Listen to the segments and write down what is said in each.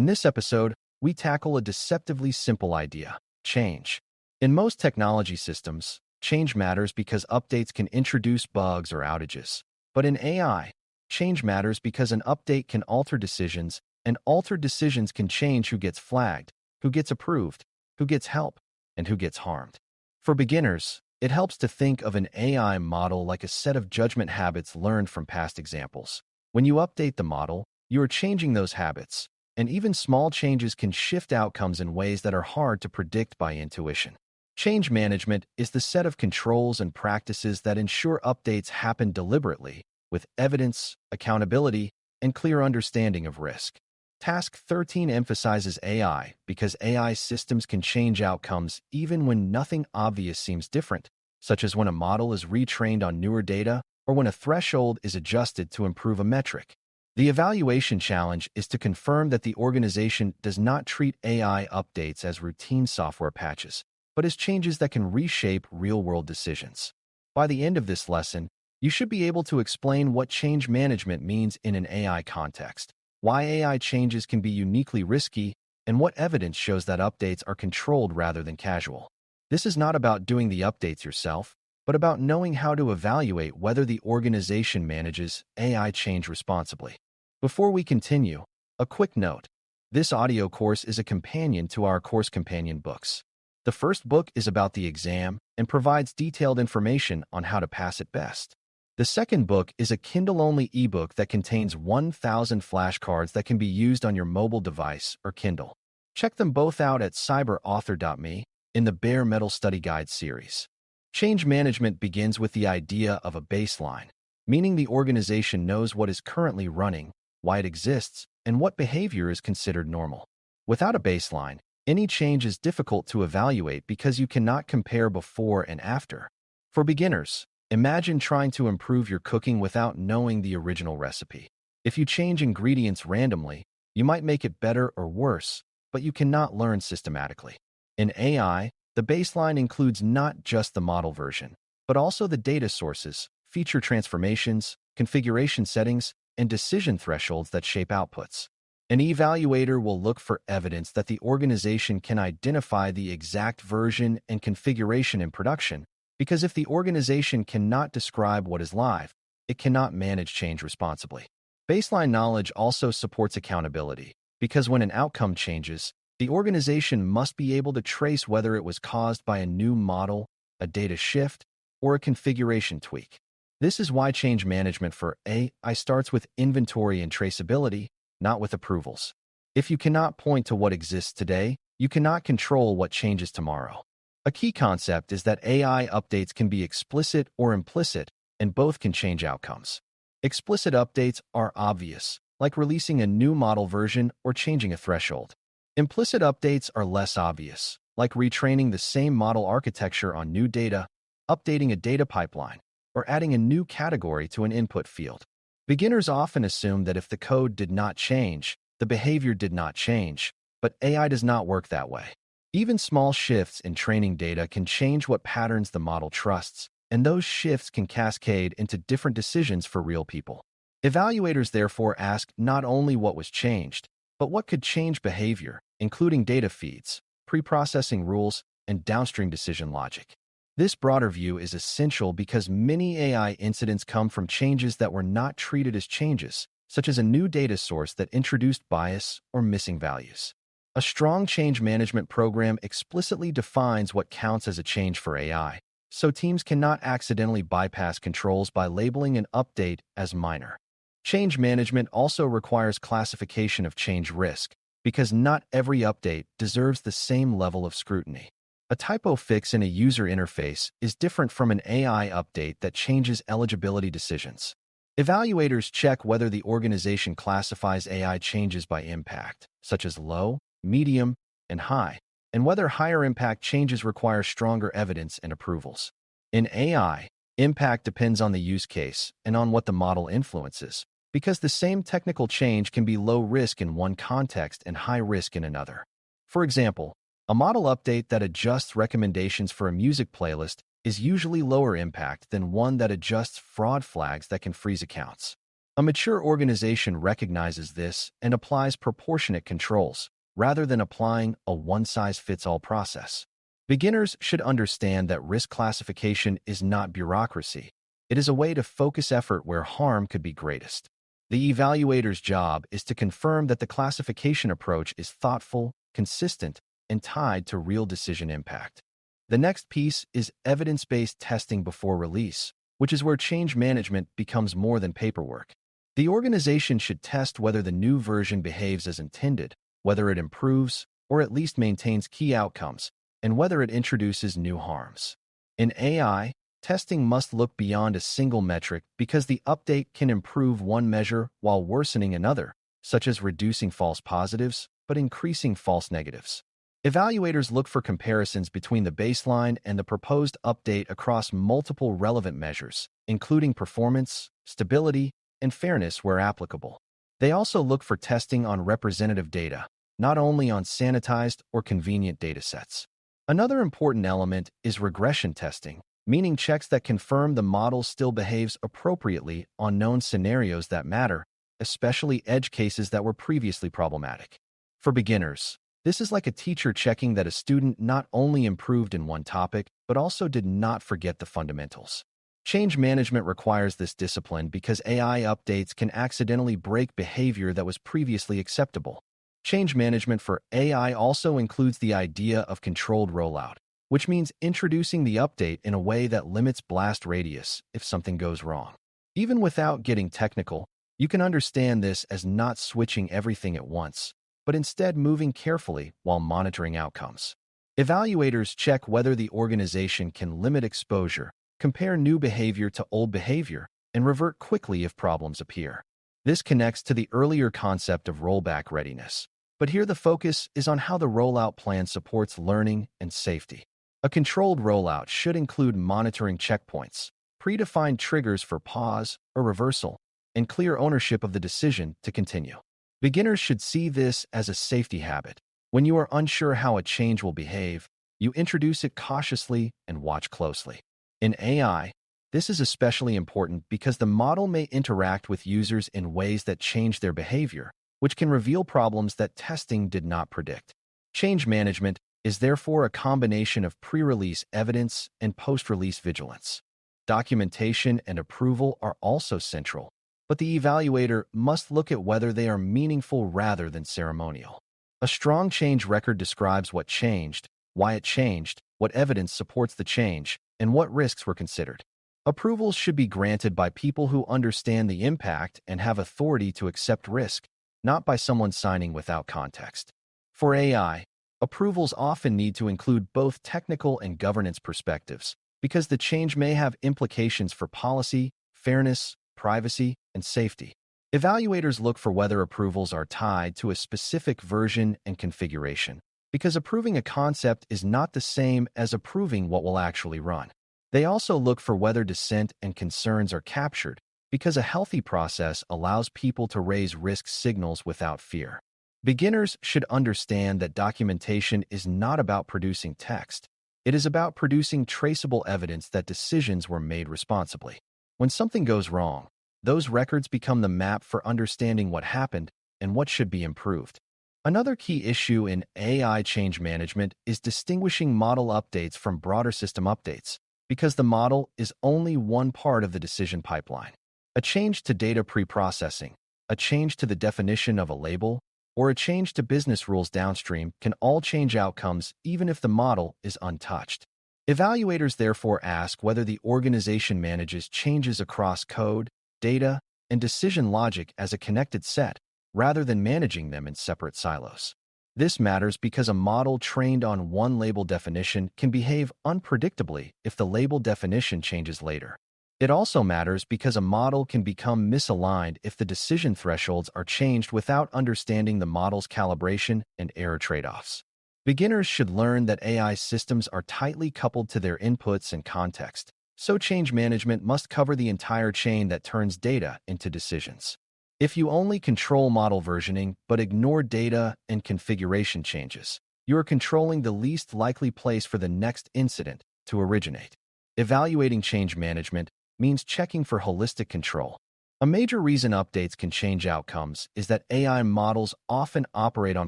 In this episode, we tackle a deceptively simple idea: change. In most technology systems, change matters because updates can introduce bugs or outages. But in AI, change matters because an update can alter decisions, and altered decisions can change who gets flagged, who gets approved, who gets help, and who gets harmed. For beginners, it helps to think of an AI model like a set of judgment habits learned from past examples. When you update the model, you are changing those habits, and even small changes can shift outcomes in ways that are hard to predict by intuition. Change management is the set of controls and practices that ensure updates happen deliberately, with evidence, accountability, and clear understanding of risk. Task 13 emphasizes AI because AI systems can change outcomes even when nothing obvious seems different, such as when a model is retrained on newer data or when a threshold is adjusted to improve a metric. The evaluation challenge is to confirm that the organization does not treat AI updates as routine software patches, but as changes that can reshape real-world decisions. By the end of this lesson, you should be able to explain what change management means in an AI context, why AI changes can be uniquely risky, and what evidence shows that updates are controlled rather than casual. This is not about doing the updates yourself, but about knowing how to evaluate whether the organization manages AI change responsibly. Before we continue, a quick note. This audio course is a companion to our course companion books. The first book is about the exam and provides detailed information on how to pass it best. The second book is a Kindle-only ebook that contains 1,000 flashcards that can be used on your mobile device or Kindle. Check them both out at cyber.author.me in the Bare Metal Study Guide series. Change management begins with the idea of a baseline, meaning the organization knows what is currently running, why it exists, and what behavior is considered normal. Without a baseline, any change is difficult to evaluate because you cannot compare before and after. For beginners, imagine trying to improve your cooking without knowing the original recipe. If you change ingredients randomly, you might make it better or worse, but you cannot learn systematically. In AI, the baseline includes not just the model version, but also the data sources, feature transformations, configuration settings, and decision thresholds that shape outputs. An evaluator will look for evidence that the organization can identify the exact version and configuration in production, because if the organization cannot describe what is live, it cannot manage change responsibly. Baseline knowledge also supports accountability, because when an outcome changes, the organization must be able to trace whether it was caused by a new model, a data shift, or a configuration tweak. This is why change management for AI starts with inventory and traceability, not with approvals. If you cannot point to what exists today, you cannot control what changes tomorrow. A key concept is that AI updates can be explicit or implicit, and both can change outcomes. Explicit updates are obvious, like releasing a new model version or changing a threshold. Implicit updates are less obvious, like retraining the same model architecture on new data, updating a data pipeline, or adding a new category to an input field. Beginners often assume that if the code did not change, the behavior did not change, but AI does not work that way. Even small shifts in training data can change what patterns the model trusts, and those shifts can cascade into different decisions for real people. Evaluators therefore ask not only what was changed, but what could change behavior, including data feeds, pre-processing rules, and downstream decision logic. This broader view is essential because many AI incidents come from changes that were not treated as changes, such as a new data source that introduced bias or missing values. A strong change management program explicitly defines what counts as a change for AI, so teams cannot accidentally bypass controls by labeling an update as minor. Change management also requires classification of change risk, because not every update deserves the same level of scrutiny. A typo fix in a user interface is different from an AI update that changes eligibility decisions. Evaluators check whether the organization classifies AI changes by impact, such as low, medium, and high, and whether higher impact changes require stronger evidence and approvals. In AI, impact depends on the use case and on what the model influences, because the same technical change can be low risk in one context and high risk in another. For example, a model update that adjusts recommendations for a music playlist is usually lower impact than one that adjusts fraud flags that can freeze accounts. A mature organization recognizes this and applies proportionate controls, rather than applying a one-size-fits-all process. Beginners should understand that risk classification is not bureaucracy. It is a way to focus effort where harm could be greatest. The evaluator's job is to confirm that the classification approach is thoughtful, consistent, and tied to real decision impact. The next piece is evidence-based testing before release, which is where change management becomes more than paperwork. The organization should test whether the new version behaves as intended, whether it improves or at least maintains key outcomes, and whether it introduces new harms. In AI, testing must look beyond a single metric because the update can improve one measure while worsening another, such as reducing false positives but increasing false negatives. Evaluators look for comparisons between the baseline and the proposed update across multiple relevant measures, including performance, stability, and fairness where applicable. They also look for testing on representative data, not only on sanitized or convenient datasets. Another important element is regression testing, meaning checks that confirm the model still behaves appropriately on known scenarios that matter, especially edge cases that were previously problematic. For beginners, this is like a teacher checking that a student not only improved in one topic, but also did not forget the fundamentals. Change management requires this discipline because AI updates can accidentally break behavior that was previously acceptable. Change management for AI also includes the idea of controlled rollout, which means introducing the update in a way that limits blast radius if something goes wrong. Even without getting technical, you can understand this as not switching everything at once, but instead moving carefully while monitoring outcomes. Evaluators check whether the organization can limit exposure, compare new behavior to old behavior, and revert quickly if problems appear. This connects to the earlier concept of rollback readiness, but here the focus is on how the rollout plan supports learning and safety. A controlled rollout should include monitoring checkpoints, predefined triggers for pause or reversal, and clear ownership of the decision to continue. Beginners should see this as a safety habit. When you are unsure how a change will behave, you introduce it cautiously and watch closely. In AI, this is especially important because the model may interact with users in ways that change their behavior, which can reveal problems that testing did not predict. Change management is therefore a combination of pre-release evidence and post-release vigilance. Documentation and approval are also central, but the evaluator must look at whether they are meaningful rather than ceremonial. A strong change record describes what changed, why it changed, what evidence supports the change, and what risks were considered. Approvals should be granted by people who understand the impact and have authority to accept risk, not by someone signing without context. For AI, approvals often need to include both technical and governance perspectives, because the change may have implications for policy, fairness, privacy, and safety. Evaluators look for whether approvals are tied to a specific version and configuration, because approving a concept is not the same as approving what will actually run. They also look for whether dissent and concerns are captured, because a healthy process allows people to raise risk signals without fear. Beginners should understand that documentation is not about producing text. It is about producing traceable evidence that decisions were made responsibly. When something goes wrong, those records become the map for understanding what happened and what should be improved. Another key issue in AI change management is distinguishing model updates from broader system updates, because the model is only one part of the decision pipeline. A change to data pre-processing, a change to the definition of a label, or a change to business rules downstream can all change outcomes even if the model is untouched. Evaluators therefore ask whether the organization manages changes across code, data, and decision logic as a connected set, rather than managing them in separate silos. This matters because a model trained on one label definition can behave unpredictably if the label definition changes later. It also matters because a model can become misaligned if the decision thresholds are changed without understanding the model's calibration and error trade-offs. Beginners should learn that AI systems are tightly coupled to their inputs and context, so change management must cover the entire chain that turns data into decisions. If you only control model versioning but ignore data and configuration changes, you are controlling the least likely place for the next incident to originate. Evaluating change management means checking for holistic control. A major reason updates can change outcomes is that AI models often operate on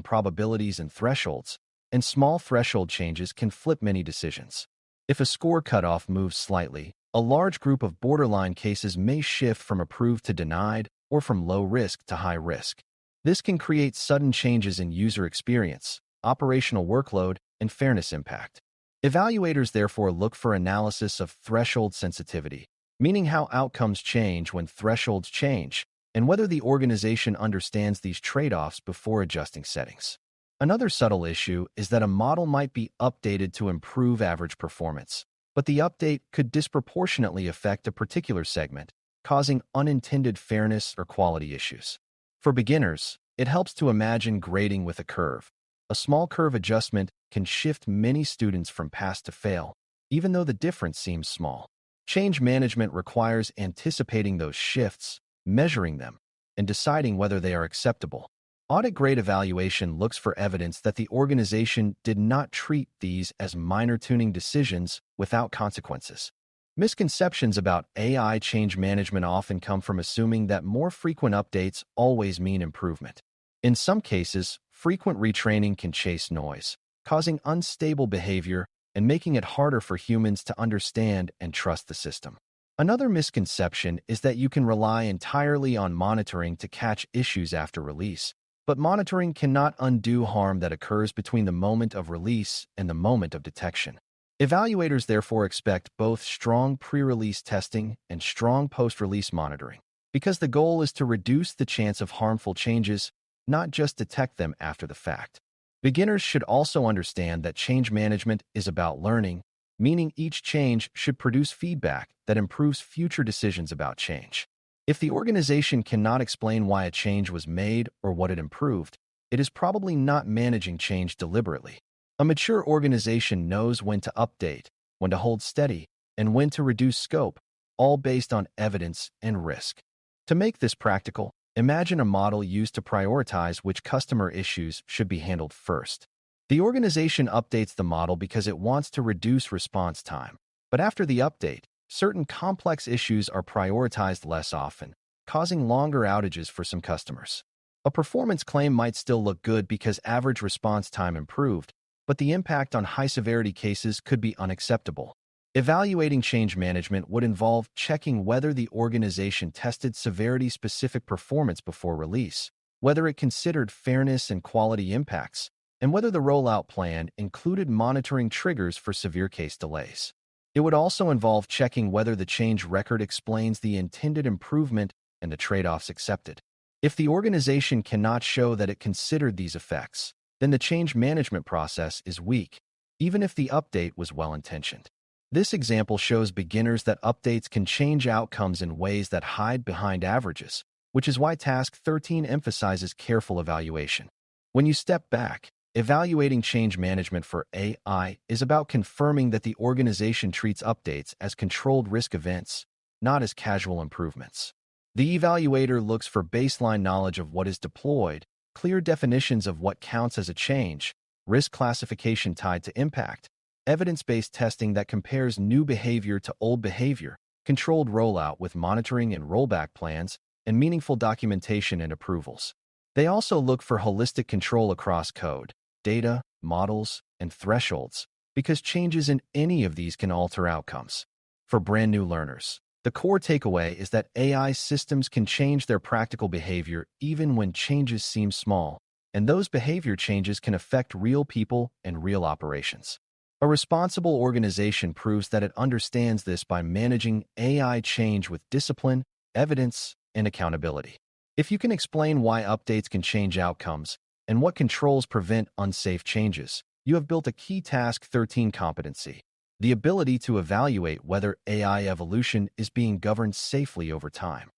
probabilities and thresholds, and small threshold changes can flip many decisions. If a score cutoff moves slightly, a large group of borderline cases may shift from approved to denied or from low risk to high risk. This can create sudden changes in user experience, operational workload, and fairness impact. Evaluators therefore look for analysis of threshold sensitivity, meaning how outcomes change when thresholds change, and whether the organization understands these trade-offs before adjusting settings. Another subtle issue is that a model might be updated to improve average performance, but the update could disproportionately affect a particular segment, causing unintended fairness or quality issues. For beginners, it helps to imagine grading with a curve. A small curve adjustment can shift many students from pass to fail, even though the difference seems small. Change management requires anticipating those shifts, measuring them, and deciding whether they are acceptable. Audit grade evaluation looks for evidence that the organization did not treat these as minor tuning decisions without consequences. Misconceptions about AI change management often come from assuming that more frequent updates always mean improvement. In some cases, frequent retraining can chase noise, causing unstable behavior and making it harder for humans to understand and trust the system. Another misconception is that you can rely entirely on monitoring to catch issues after release, but monitoring cannot undo harm that occurs between the moment of release and the moment of detection. Evaluators therefore expect both strong pre-release testing and strong post-release monitoring, because the goal is to reduce the chance of harmful changes, not just detect them after the fact. Beginners should also understand that change management is about learning, meaning each change should produce feedback that improves future decisions about change. If the organization cannot explain why a change was made or what it improved, it is probably not managing change deliberately. A mature organization knows when to update, when to hold steady, and when to reduce scope, all based on evidence and risk. To make this practical, imagine a model used to prioritize which customer issues should be handled first. The organization updates the model because it wants to reduce response time, but after the update, certain complex issues are prioritized less often, causing longer outages for some customers. A performance claim might still look good because average response time improved, but the impact on high-severity cases could be unacceptable. Evaluating change management would involve checking whether the organization tested severity-specific performance before release, whether it considered fairness and quality impacts, and whether the rollout plan included monitoring triggers for severe case delays. It would also involve checking whether the change record explains the intended improvement and the trade-offs accepted. If the organization cannot show that it considered these effects, then the change management process is weak, even if the update was well-intentioned. This example shows beginners that updates can change outcomes in ways that hide behind averages, which is why Task 13 emphasizes careful evaluation. When you step back, evaluating change management for AI is about confirming that the organization treats updates as controlled risk events, not as casual improvements. The evaluator looks for baseline knowledge of what is deployed, clear definitions of what counts as a change, risk classification tied to impact, evidence-based testing that compares new behavior to old behavior, controlled rollout with monitoring and rollback plans, and meaningful documentation and approvals. They also look for holistic control across code, data, models, and thresholds, because changes in any of these can alter outcomes. For brand new learners, the core takeaway is that AI systems can change their practical behavior even when changes seem small, and those behavior changes can affect real people and real operations. A responsible organization proves that it understands this by managing AI change with discipline, evidence, and accountability. If you can explain why updates can change outcomes and what controls prevent unsafe changes, you have built a key Task 13 competency, the ability to evaluate whether AI evolution is being governed safely over time.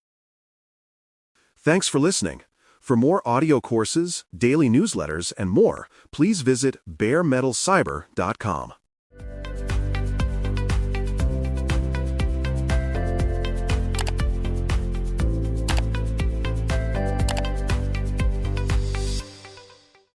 Thanks for listening. For more audio courses, daily newsletters, and more, please visit DailyCyber.News.